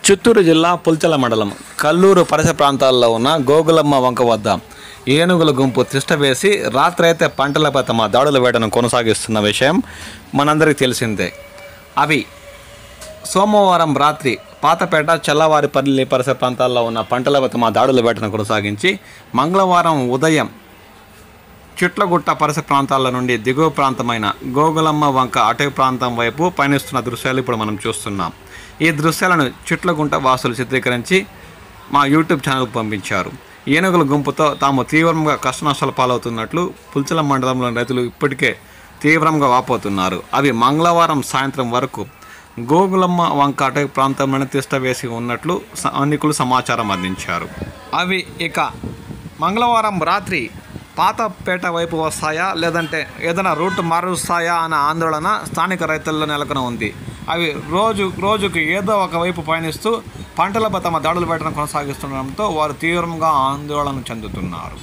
చిత్తూరు జిల్లా పుల్చల మండలం కల్లూరు పరిసర ప్రాంతాల్లో ఉన్న గోగులమ్మ వంక వద్ద ఏనుగుల గుంపు తిష్ట వేసి రాత్రైతే పంటలపై తమ దాడుల వేటను కొనసాగిస్తున్న విషయం మనందరికీ తెలిసిందే. అవి సోమవారం రాత్రి పాతపేట చల్లవారిపల్లి పరిసర ప్రాంతాల్లో ఉన్న పంటలపై తమ దాడుల వేటను కొనసాగించి మంగళవారం ఉదయం చిట్లగుట్ట పరిసర ప్రాంతాల నుండి దిగువ ప్రాంతమైన గోగులమ్మ వంక అటవీ ప్రాంతం వైపు పయనిస్తున్న దృశ్యాలు ఇప్పుడు మనం చూస్తున్నాం. ఈ దృశ్యాలను చిట్లగుంట వాసులు చిత్రీకరించి మా యూట్యూబ్ ఛానల్కు పంపించారు. ఏనుగుల గుంపుతో తాము తీవ్రంగా కష్టనష్టాలు పాలవుతున్నట్లు పుల్చల మండలంలోని రైతులు ఇప్పటికే తీవ్రంగా వాపోతున్నారు. అవి మంగళవారం సాయంత్రం వరకు గోగులమ్మ వంక అటవీ ప్రాంతంలోనే తిష్ట వేసి ఉన్నట్లు స్థానికులు సమాచారం అందించారు. అవి ఇక మంగళవారం రాత్రి పాతపేట వైపు వస్తాయా లేదంటే ఏదైనా రూట్ మారుస్తాయా అన్న ఆందోళన స్థానిక రైతుల్లో నెలకొని ఉంది. అవి రోజుకు ఏదో ఒక వైపు పయనిస్తూ పంటలపై తమ దాడులు వేటను కొనసాగిస్తుండడంతో వారు తీవ్రంగా ఆందోళన చెందుతున్నారు.